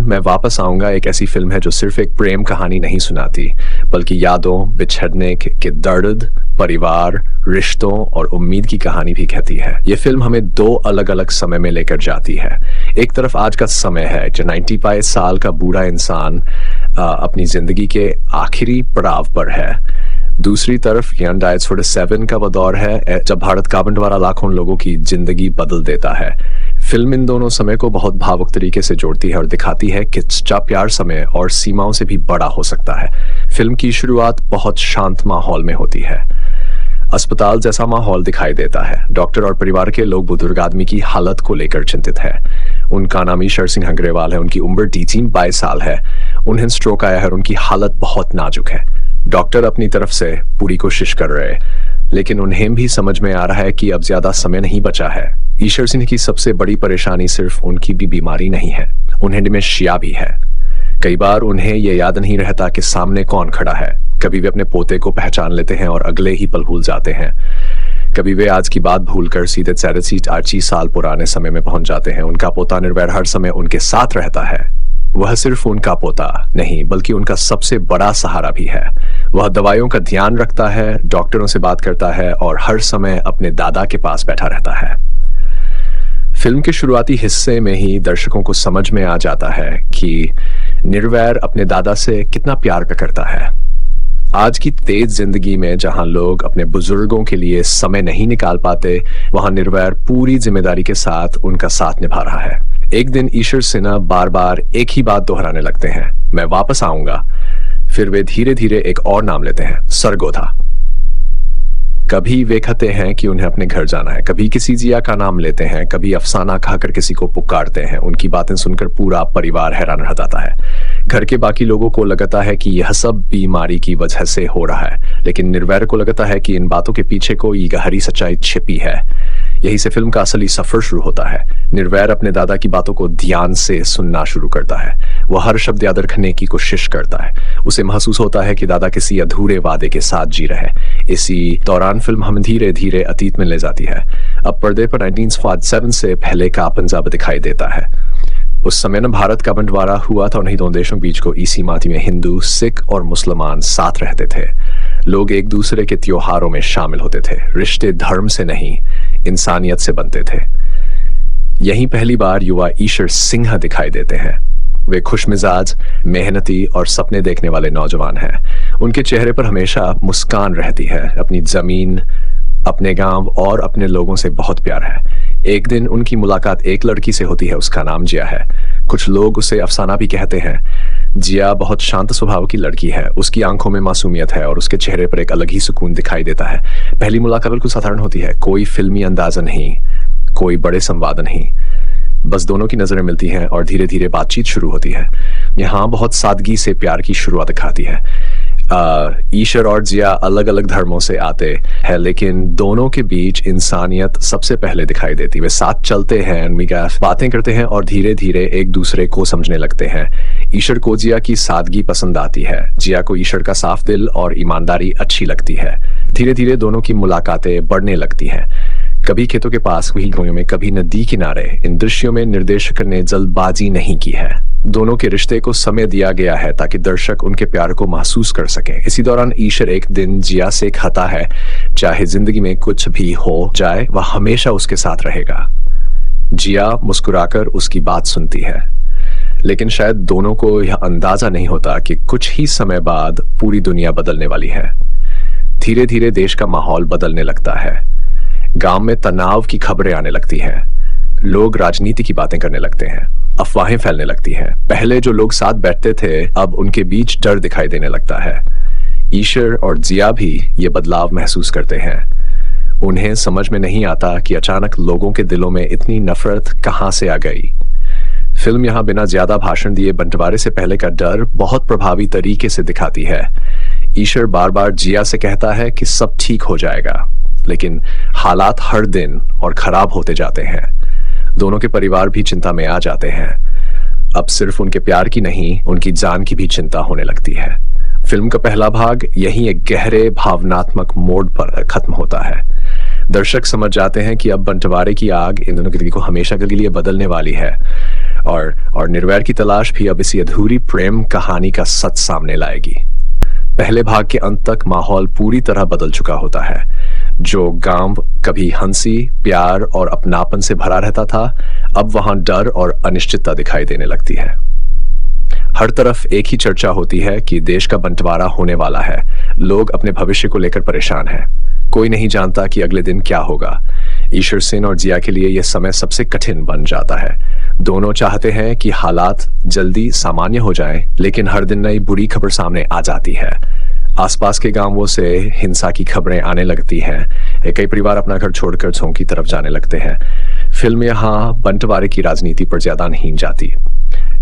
मैं वापस आऊंगा एक ऐसी फिल्म है जो सिर्फ एक प्रेम कहानी नहीं सुनाती, बल्कि यादों, बिछड़ने के दर्द, परिवार, रिश्तों और उम्मीद की कहानी भी कहती है। ये फिल्म हमें दो अलग अलग समय में लेकर जाती है। एक तरफ आज का समय है जो 95 साल का बूढ़ा इंसान अपनी जिंदगी के आखिरी पड़ाव पर है। दूसरी तरफ यंग डाइट्स 47 का वो दौर है जब भारत का बंटवारा लाखों लोगों की जिंदगी बदल देता है। फिल्म इन दोनों समय को बहुत भावुक तरीके से जोड़ती है और दिखाती है कि सच्चा प्यार समय और सीमाओं से भी बड़ा हो सकता है। फिल्म की शुरुआत बहुत शांत माहौल में होती है। अस्पताल जैसा माहौल दिखाई देता है। डॉक्टर और परिवार के लोग बुजुर्ग आदमी की हालत को लेकर चिंतित है। उनका नाम ईशर सिंह अग्रवाल है। उनकी उम्र 22 साल है। उन्हें स्ट्रोक आया है और उनकी हालत बहुत नाजुक है। डॉक्टर अपनी तरफ से पूरी कोशिश कर रहे हैं, लेकिन उन्हें भी समझ में आ रहा है कि अब ज्यादा समय नहीं बचा है। ईशर सिंह की सबसे बड़ी परेशानी सिर्फ उनकी भी बीमारी नहीं है, उन्हें डिमेंशिया भी है। कई बार उन्हें यह याद नहीं रहता कि सामने कौन खड़ा है। कभी वे अपने पोते को पहचान लेते हैं और अगले ही पल भूल जाते हैं। कभी वे आज की बात भूलकर सीधे 40 साल पुराने समय में पहुंच जाते हैं। उनका पोता निर्वैर हर समय उनके साथ रहता है। वह सिर्फ उनका पोता नहीं, बल्कि उनका सबसे बड़ा सहारा भी है। वह दवाइयों का ध्यान रखता है, डॉक्टरों से बात करता है और हर समय अपने दादा के पास बैठा रहता है। फिल्म के शुरुआती हिस्से में ही दर्शकों को समझ में आ जाता है कि निर्वैर अपने दादा से कितना प्यार करता है। आज की तेज जिंदगी में जहां लोग अपने बुजुर्गों के लिए समय नहीं निकाल पाते, वहां निर्वैर पूरी जिम्मेदारी के साथ उनका साथ निभा रहा है। एक दिन ईशर सिन्हा बार बार एक ही बात दोहराने लगते हैं, मैं वापस आऊंगा। फिर वे धीरे धीरे एक और नाम लेते हैं, सरगोधा। कभी वे कहते हैं कि उन्हें अपने घर जाना है, कभी किसी जिया का नाम लेते हैं, कभी अफसाना खाकर किसी को पुकारते हैं। उनकी बातें सुनकर पूरा परिवार हैरान रह जाता है। घर के बाकी लोगों को लगता है कि यह सब बीमारी की वजह से हो रहा है, लेकिन निर्वैर को लगता है कि इन बातों के पीछे कोई गहरी सच्चाई छिपी है। यही से फिल्म का असली सफर शुरू होता है। निर्वैर अपने दादा की बातों को ध्यान से सुनना शुरू करता है। वह हर शब्द याद रखने की कोशिश करता है। उसे महसूस होता है कि दादा किसी अधूरे वादे के साथ जी रहे। इसी दौरान फिल्म हमें धीरे धीरे अतीत में ले जाती है। अब पर्दे पर 1947 से पहले का पंजाब दिखाई देता है। उस समय न भारत का बंटवारा हुआ था और नहीं दोनों देशों के बीच को इसी माती में हिंदू, सिख और मुसलमान साथ रहते थे। लोग एक दूसरे के त्योहारों में शामिल होते थे। रिश्ते धर्म से नहीं, इंसानियत से बनते थे। यहीं पहली बार युवा ईशर सिंह दिखाई देते हैं। वे खुशमिजाज, मेहनती और सपने देखने वाले नौजवान हैं। उनके चेहरे पर हमेशा मुस्कान रहती है। अपनी जमीन, अपने गांव और अपने लोगों से बहुत प्यार है। एक दिन उनकी मुलाकात एक लड़की से होती है, उसका नाम जिया है। कुछ लोग उसे अफसाना भी कहते हैं। जिया बहुत शांत स्वभाव की लड़की है। उसकी आंखों में मासूमियत है और उसके चेहरे पर एक अलग ही सुकून दिखाई देता है। पहली मुलाकात बिल्कुल साधारण होती है, कोई फिल्मी अंदाजा नहीं, कोई बड़े संवाद नहीं, बस दोनों की नजरें मिलती हैं और धीरे धीरे बातचीत शुरू होती है। यहाँ बहुत सादगी से प्यार की शुरुआत दिखाती है। ईशर और जिया अलग अलग धर्मों से आते हैं, लेकिन दोनों के बीच इंसानियत सबसे पहले दिखाई देती है। वे साथ चलते हैं, बातें करते हैं और धीरे धीरे एक दूसरे को समझने लगते हैं। ईशर को जिया की सादगी पसंद आती है। जिया को ईशर का साफ दिल और ईमानदारी अच्छी लगती है। धीरे धीरे दोनों की मुलाकातें बढ़ने लगती हैं। कभी खेतों के पास, वही गांवों में, कभी नदी किनारे। इन दृश्यों में निर्देशक ने जल्दबाजी नहीं की है। दोनों के रिश्ते को समय दिया गया है ताकि दर्शक उनके प्यार को महसूस कर सके। इसी दौरान ईशर एक दिन जिया से कहता है, चाहे जिंदगी में कुछ भी हो जाए, वह हमेशा उसके साथ रहेगा। जिया मुस्कुराकर उसकी बात सुनती है, लेकिन शायद दोनों को यह अंदाजा नहीं होता कि कुछ ही समय बाद पूरी दुनिया बदलने वाली है। धीरे धीरे देश का माहौल बदलने लगता है। गांव में तनाव की खबरें आने लगती हैं। लोग राजनीति की बातें करने लगते हैं। अफवाहें फैलने लगती हैं। पहले जो लोग साथ बैठते थे, अब उनके बीच डर दिखाई देने लगता है। ईशर और जिया भी ये बदलाव महसूस करते हैं। उन्हें समझ में नहीं आता कि अचानक लोगों के दिलों में इतनी नफरत कहां से आ गई। फिल्म यहाँ बिना ज्यादा भाषण दिए बंटवारे से पहले का डर बहुत प्रभावी तरीके से दिखाती है। ईशर बार बार जिया से कहता है कि सब ठीक हो जाएगा, लेकिन हालात हर दिन और खराब होते जाते हैं। दोनों के परिवार भी चिंता में आ जाते हैं। अब सिर्फ उनके प्यार की नहीं, उनकी जान की भी चिंता होने लगती है। फिल्म का पहला भाग यहीं एक गहरे भावनात्मक मोड़ पर खत्म होता है। दर्शक समझ जाते हैं कि अब बंटवारे की आग इन दोनों की जिंदगी को हमेशा के लिए बदलने वाली है और निर्वैर की तलाश भी अब इसी अधूरी प्रेम कहानी का सच सामने लाएगी। पहले भाग के अंत तक माहौल पूरी तरह बदल चुका होता है। जो गांव कभी हंसी, प्यार और अपनापन से भरा रहता था, अब वहां डर और अनिश्चितता दिखाई देने लगती है। हर तरफ एक ही चर्चा होती है कि देश का बंटवारा होने वाला है। लोग अपने भविष्य को लेकर परेशान हैं। कोई नहीं जानता कि अगले दिन क्या होगा। ईश्वर सिंह और जिया के लिए यह समय सबसे कठिन बन जाता है। दोनों चाहते हैं कि हालात जल्दी सामान्य हो जाएं, लेकिन हर दिन नई बुरी खबर सामने आ जाती है। आसपास के गांवों से हिंसा की खबरें आने लगती हैं। कई परिवार अपना घर छोड़कर झोंक की तरफ जाने लगते हैं। फिल्म यहाँ बंटवारे की राजनीति पर ज्यादा नहीं जाती।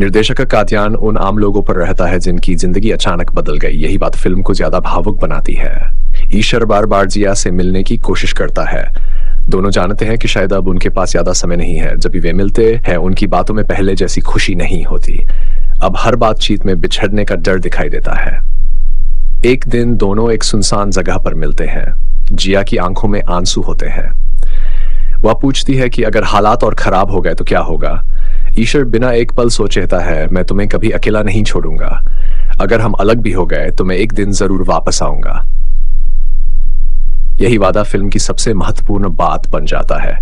निर्देशक का ध्यान उन आम लोगों पर रहता है जिनकी जिंदगी अचानक बदल गई। यही बात फिल्म को ज्यादा भावुक बनाती है। ईश्वर बार बार जिया से मिलने की कोशिश करता है। दोनों जानते हैं कि शायद अब उनके पास ज्यादा समय नहीं है। जब भी वे मिलते हैं, उनकी बातों में पहले जैसी खुशी नहीं होती। अब हर बातचीत में बिछड़ने का डर दिखाई देता है। एक दिन दोनों एक सुनसान जगह पर मिलते हैं। जिया की आंखों में आंसू होते हैं। वह पूछती है कि अगर हालात और खराब हो गए तो क्या होगा। ईश्वर बिना एक पल सोचे कहता है, मैं तुम्हें कभी अकेला नहीं छोड़ूंगा। अगर हम अलग भी हो गए तो मैं एक दिन जरूर वापस आऊंगा। यही वादा फिल्म की सबसे महत्वपूर्ण बात बन जाता है।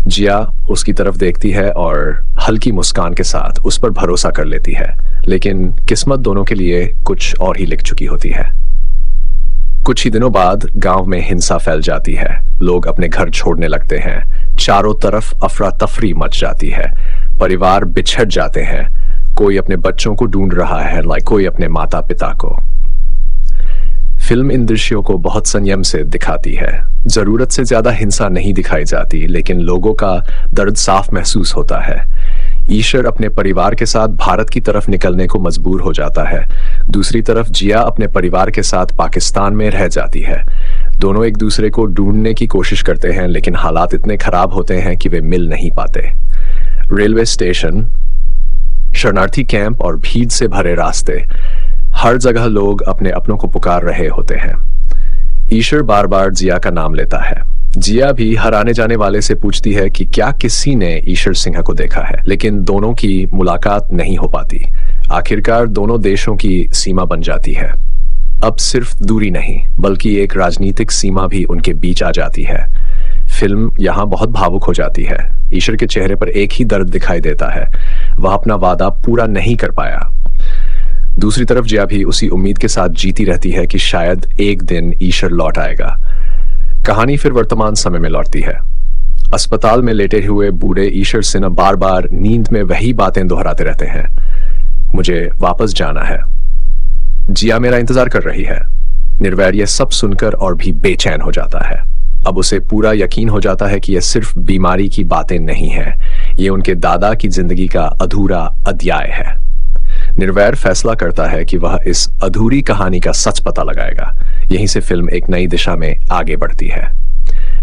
जिया उसकी तरफ देखती है और हल्की मुस्कान के साथ उस पर भरोसा कर लेती है, लेकिन किस्मत दोनों के लिए कुछ और ही लिख चुकी होती है। कुछ ही दिनों बाद गांव में हिंसा फैल जाती है। लोग अपने घर छोड़ने लगते हैं। चारों तरफ अफरा तफरी मच जाती है। परिवार बिछड़ जाते हैं। कोई अपने बच्चों को ढूंढ रहा है, कोई अपने माता पिता को। फिल्म इन दृश्यों को बहुत संयम से दिखाती है। जरूरत से ज्यादा हिंसा नहीं दिखाई जाती, लेकिन लोगों का दर्द साफ महसूस होता है। ईश्वर अपने परिवार के साथ भारत की तरफ निकलने को मजबूर हो जाता है। दूसरी तरफ जिया अपने परिवार के साथ पाकिस्तान में रह जाती है। दोनों एक दूसरे को ढूंढने की कोशिश करते हैं, लेकिन हालात इतने खराब होते हैं कि वे मिल नहीं पाते। रेलवे स्टेशन, शरणार्थी कैंप और भीड़ से भरे रास्ते, हर जगह लोग अपने अपनों को पुकार रहे होते हैं। ईश्वर बार बार जिया का नाम लेता है। जिया भी हर आने जाने वाले से पूछती है कि क्या किसी ने ईश्वर सिंह को देखा है, लेकिन दोनों की मुलाकात नहीं हो पाती। आखिरकार दोनों देशों की सीमा बन जाती है। अब सिर्फ दूरी नहीं, बल्कि एक राजनीतिक सीमा भी उनके बीच आ जाती है। फिल्म यहाँ बहुत भावुक हो जाती है। ईश्वर के चेहरे पर एक ही दर्द दिखाई देता है। वह अपना वादा पूरा नहीं कर पाया। दूसरी तरफ जिया भी उसी उम्मीद के साथ जीती रहती है कि शायद एक दिन ईश्वर लौट आएगा। कहानी फिर वर्तमान समय में लौटती है। अस्पताल में लेटे हुए बूढ़े ईश्वर सिन्हा बार बार नींद में वही बातें दोहराते रहते हैं। मुझे वापस जाना है। जिया मेरा इंतजार कर रही है। निर्वैर यह सब सुनकर और भी बेचैन हो जाता है। अब उसे पूरा यकीन हो जाता है कि यह सिर्फ बीमारी की बातें नहीं है, ये उनके दादा की जिंदगी का अधूरा अध्याय है। निर्वैर फैसला करता है कि वह इस अधूरी कहानी का सच पता लगाएगा। यहीं से फिल्म एक नई दिशा में आगे बढ़ती है।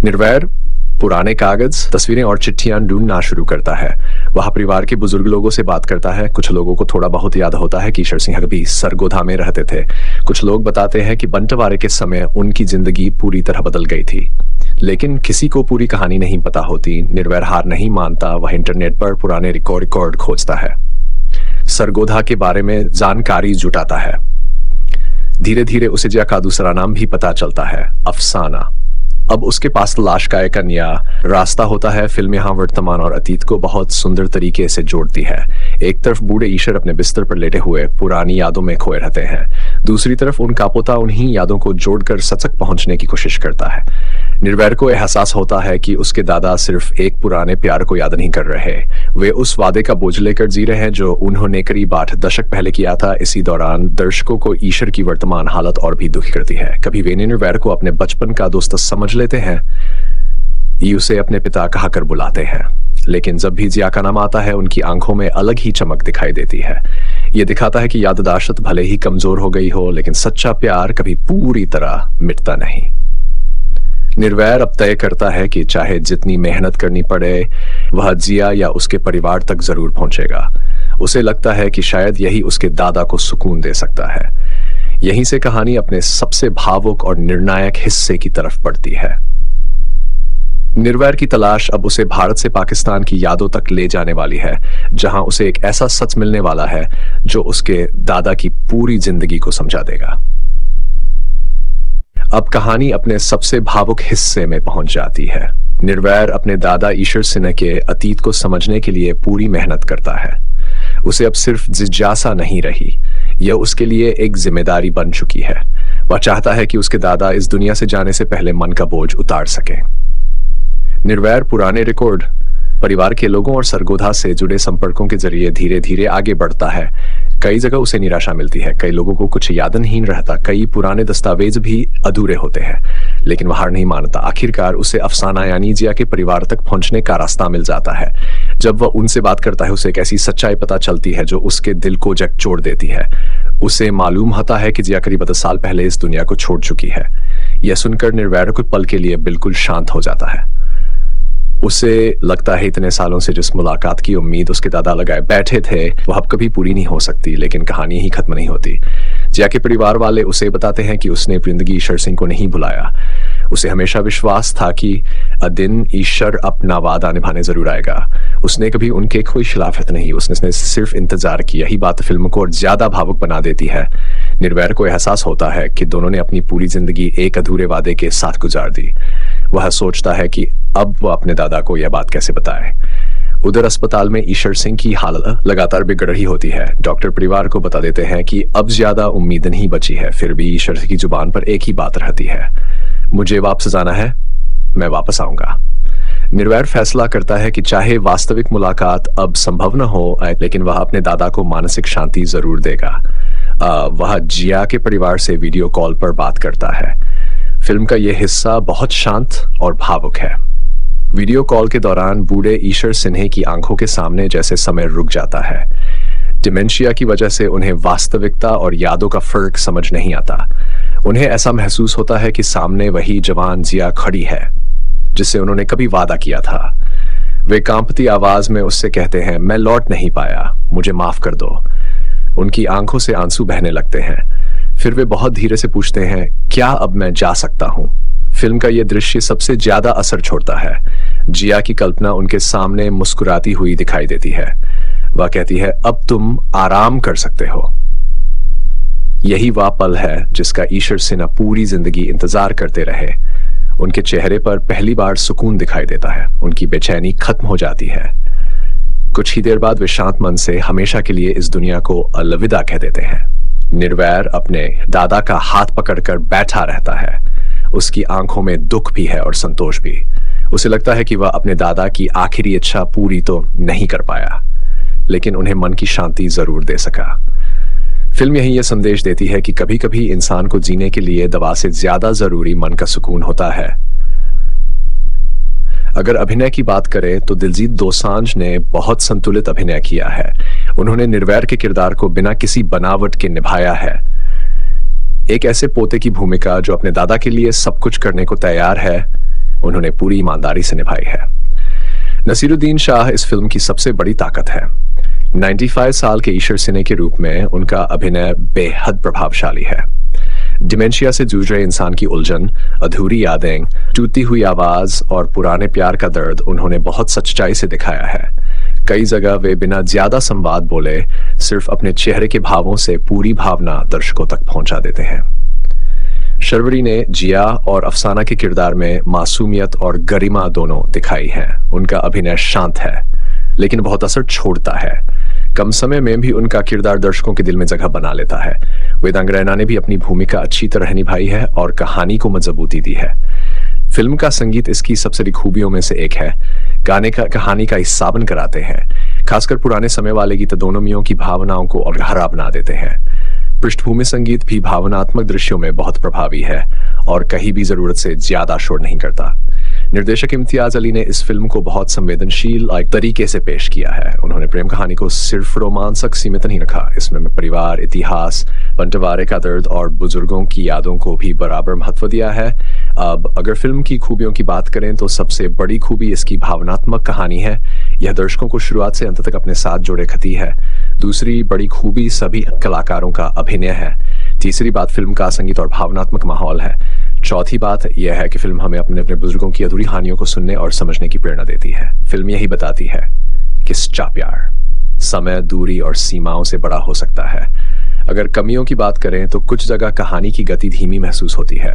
निर्वैर पुराने कागज, तस्वीरें और चिट्ठियां ढूंढना शुरू करता है। वह परिवार के बुजुर्ग लोगों से बात करता है। कुछ लोगों को थोड़ा बहुत याद होता है कि ईश्वर सिंह भी सरगोधा में रहते थे। कुछ लोग बताते हैं कि बंटवारे के समय उनकी जिंदगी पूरी तरह बदल गई थी, लेकिन किसी को पूरी कहानी नहीं पता होती। निर्वैर हार नहीं मानता। वह इंटरनेट पर पुराने रिकॉर्ड खोजता है, सरगोधा के बारे में जानकारी जुटाता है। धीरे धीरे उसे जिया का दूसरा नाम भी पता चलता है, अफसाना। अब उसके पास तलाश का एक अन्य रास्ता होता है। फिल्म यहाँ वर्तमान और अतीत को बहुत सुंदर तरीके से जोड़ती है। एक तरफ बूढ़े ईश्वर अपने बिस्तर पर लेटे हुए पुरानी यादों में खोए रहते हैं। दूसरी तरफ उनका पोता उन्हीं यादों को जोड़कर सच तक पहुंचने की कोशिश करता है। निर्वैर को एहसास होता है कि उसके दादा सिर्फ एक पुराने प्यार को याद नहीं कर रहे, वे उस वादे का बोझ लेकर जी रहे हैं जो उन्होंने करीब 8 दशक पहले किया था। इसी दौरान दर्शकों को ईश्वर की वर्तमान हालत और भी दुखी करती है। कभी वे निर्वैर को अपने बचपन का दोस्त समझ लेते हैं, ये उसे अपने पिता कहकर बुलाते हैं, लेकिन जब भी जिया का नाम आता है उनकी आंखों में अलग ही चमक दिखाई देती है। यह दिखाता है कि याददाश्त भले ही कमजोर हो गई हो, लेकिन सच्चा प्यार कभी पूरी तरह मिटता नहीं। निर्वैर अब तय करता है कि चाहे जितनी मेहनत करनी पड़े, वह जिया या उसके परिवार तक जरूर पहुंचेगा। उसे लगता है कि शायद यही उसके दादा को सुकून दे सकता है। यहीं से कहानी अपने सबसे भावुक और निर्णायक हिस्से की तरफ बढ़ती है। निर्वैर की तलाश अब उसे भारत से पाकिस्तान की यादों तक ले जाने वाली है, जहां उसे एक ऐसा सच मिलने वाला है जो उसके दादा की पूरी जिंदगी को समझा देगा। अब कहानी अपने सबसे भावुक हिस्से में पहुंच जाती है। निर्वैर अपने दादा ईश्वर सिन्हा के अतीत को समझने के लिए पूरी मेहनत करता है। उसे अब सिर्फ जिज्ञासा नहीं रही, यह उसके लिए एक जिम्मेदारी बन चुकी है। वह चाहता है कि उसके दादा इस दुनिया से जाने से पहले मन का बोझ उतार सकें। निर्वैर पुराने रिकॉर्ड, परिवार के लोगों और सरगोधा से जुड़े संपर्कों के जरिए धीरे धीरे आगे बढ़ता है। कई जगह उसे निराशा मिलती है, कई लोगों को कुछ याद नहीं रहता, कई पुराने दस्तावेज भी अधूरे होते हैं, लेकिन वह हार नहीं मानता। आखिरकार उसे अफसाना यानी जिया के परिवार तक पहुंचने का रास्ता मिल जाता है। जब वह उनसे बात करता है, उसे एक ऐसी सच्चाई पता चलती है जो उसके दिल को झकझोर देती है। उसे मालूम होता है कि जिया करीब 10 साल पहले इस दुनिया को छोड़ चुकी है। यह सुनकर निर्वैर कुछ पल के लिए बिल्कुल शांत हो जाता है। उसे लगता है इतने सालों से जिस मुलाकात की उम्मीद उसके दादा लगाए बैठे थे वह अब कभी पूरी नहीं हो सकती, लेकिन कहानी ही खत्म नहीं होती। जिया के परिवार वाले उसे बताते हैं कि उसने जिंदगी ईश्वर सिंह को नहीं भुलाया। उसे हमेशा विश्वास था कि दिन ईश्वर अपना वादा निभाने जरूर आएगा। उसने कभी उनके कोई खिलाफत नहीं, उसने सिर्फ इंतजार किया। यही बात फिल्म को और ज्यादा भावुक बना देती है। निर्वैर को एहसास होता है कि दोनों ने अपनी पूरी जिंदगी एक अधूरे वादे के साथ गुजार दी। वह सोचता है कि अब वह अपने दादा को यह बात कैसे बताए। उधर अस्पताल में ईश्वर सिंह की हालत लगातार बिगड़ रही होती है। डॉक्टर परिवार को बता देते हैं कि अब ज्यादा उम्मीद नहीं बची है, फिर भी ईश्वर की जुबान पर एक ही बात रहती है, मुझे वापस जाना है, मैं वापस आऊंगा। निर्वैर फैसला करता है कि चाहे वास्तविक मुलाकात अब संभव न हो, लेकिन वह अपने दादा को मानसिक शांति जरूर देगा। वह जिया के परिवार से वीडियो कॉल पर बात करता है। फिल्म का यह हिस्सा बहुत शांत और भावुक है। वीडियो कॉल के दौरान बूढ़े ईश्वर सिन्हा की आंखों के सामने जैसे समय रुक जाता है। डिमेंशिया की वजह से उन्हें वास्तविकता और यादों का फर्क समझ नहीं आता। उन्हें ऐसा महसूस होता है कि सामने वही जवान जिया खड़ी है जिससे उन्होंने कभी वादा किया था। वे कांपती आवाज में उससे कहते हैं, मैं लौट नहीं पाया, मुझे माफ कर दो। उनकी आंखों से आंसू बहने लगते हैं। फिर वे बहुत धीरे से पूछते हैं, क्या अब मैं जा सकता हूं? फिल्म का यह दृश्य सबसे ज्यादा असर छोड़ता है। जिया की कल्पना उनके सामने मुस्कुराती हुई दिखाई देती है। वह कहती है, अब तुम आराम कर सकते हो। यही वह पल है जिसका ईश्वर सिन्हा पूरी जिंदगी इंतजार करते रहे। उनके चेहरे पर पहली बार सुकून दिखाई देता है। उनकी बेचैनी खत्म हो जाती है। कुछ ही देर बाद वे शांत मन से हमेशा के लिए इस दुनिया को अलविदा कह देते हैं। निर्वैर अपने दादा का हाथ पकड़कर बैठा रहता है। उसकी आंखों में दुख भी है और संतोष भी। उसे लगता है कि वह अपने दादा की आखिरी इच्छा पूरी तो नहीं कर पाया, लेकिन उन्हें मन की शांति जरूर दे सका। फिल्म यही यह संदेश देती है कि कभी कभी इंसान को जीने के लिए दवा से ज्यादा जरूरी मन का सुकून होता है। अगर अभिनय की बात करें तो दिलजीत दोसांझ ने बहुत संतुलित अभिनय किया है। उन्होंने निर्वैर के किरदार को बिना किसी बनावट के निभाया है। एक ऐसे पोते की भूमिका जो अपने दादा के लिए सब कुछ करने को तैयार है, उन्होंने पूरी ईमानदारी से निभाई है। नसीरुद्दीन शाह इस फिल्म की सबसे बड़ी ताकत है। 95 साल के ईश्वर सिन्हा के रूप में उनका अभिनय बेहद प्रभावशाली है। डिमेंशिया से जूझ रहे इंसान की उलझन, अधूरी यादें, टूटी हुई आवाज और पुराने प्यार का दर्द उन्होंने बहुत सच्चाई से दिखाया है। कई जगह वे बिना ज्यादा संवाद बोले सिर्फ अपने चेहरे के भावों से पूरी भावना दर्शकों तक पहुंचा देते हैं। शर्वरी ने जिया और अफसाना के किरदार में मासूमियत और गरिमा दोनों दिखाई है। उनका अभिनय शांत है लेकिन बहुत असर छोड़ता है। कम समय में भी उनका किरदार दर्शकों के दिल में जगह बना लेता है। वेदांग रैना ने भी अपनी भूमिका अच्छी तरह निभाई है और कहानी को मजबूती दी है। फिल्म का संगीत इसकी सबसे बड़ी खूबियों में से एक है। गाने का कहानी का हिस्सा बन कराते हैं। खासकर पुराने समय वाले गीत दोनों मियों की भावनाओं को और गहरा बना देते हैं। पृष्ठभूमि संगीत भी भावनात्मक दृश्यों में बहुत प्रभावी है और कहीं भी जरूरत से ज्यादा शोर नहीं करता। निर्देशक इम्तियाज अली ने इस फिल्म को बहुत संवेदनशील तरीके से पेश किया है। उन्होंने प्रेम कहानी को सिर्फ रोमांचक सीमित नहीं रखा। इसमें परिवार, इतिहास, बंटवारे का दर्द और बुजुर्गों की यादों को भी बराबर महत्व दिया है। अब अगर फिल्म की खूबियों की बात करें तो सबसे बड़ी खूबी इसकी भावनात्मक कहानी है। यह दर्शकों को शुरुआत से अंत तक अपने साथ जोड़े रखती है। दूसरी बड़ी खूबी सभी कलाकारों का अभिनय है। तीसरी बात फिल्म का संगीत और भावनात्मक माहौल है। चौथी बात यह है कि फिल्म हमें अपने अपने बुजुर्गों की अधूरी कहानियों को सुनने और समझने की प्रेरणा देती है। फिल्म यही बताती है कि सच्चा प्यार समय, दूरी और सीमाओं से बड़ा हो सकता है। अगर कमियों की बात करें तो कुछ जगह कहानी की गति धीमी महसूस होती है,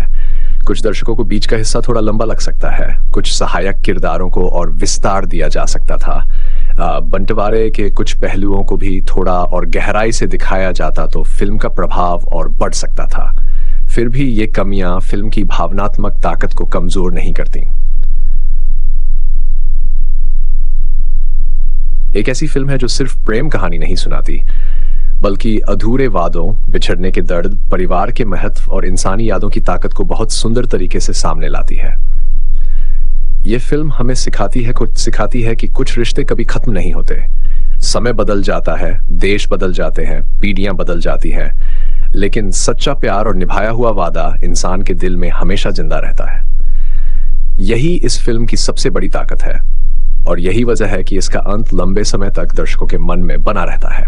कुछ दर्शकों को बीच का हिस्सा थोड़ा लंबा लग सकता है, कुछ सहायक किरदारों को और विस्तार दिया जा सकता था, बंटवारे के कुछ पहलुओं को भी थोड़ा और गहराई से दिखाया जाता तो फिल्म का प्रभाव और बढ़ सकता था। फिर भी ये कमियां फिल्म की भावनात्मक ताकत को कमजोर नहीं करती। एक ऐसी फिल्म है जो सिर्फ प्रेम कहानी नहीं सुनाती, बल्कि अधूरे वादों, बिछड़ने के दर्द, परिवार के महत्व और इंसानी यादों की ताकत को बहुत सुंदर तरीके से सामने लाती है। यह फिल्म हमें सिखाती है कि कुछ रिश्ते कभी खत्म नहीं होते। समय बदल जाता है, देश बदल जाते हैं, पीढ़ियां बदल जाती हैं, लेकिन सच्चा प्यार और निभाया हुआ वादा इंसान के दिल में हमेशा जिंदा रहता है। यही इस फिल्म की सबसे बड़ी ताकत है और यही वजह है कि इसका अंत लंबे समय तक दर्शकों के मन में बना रहता है।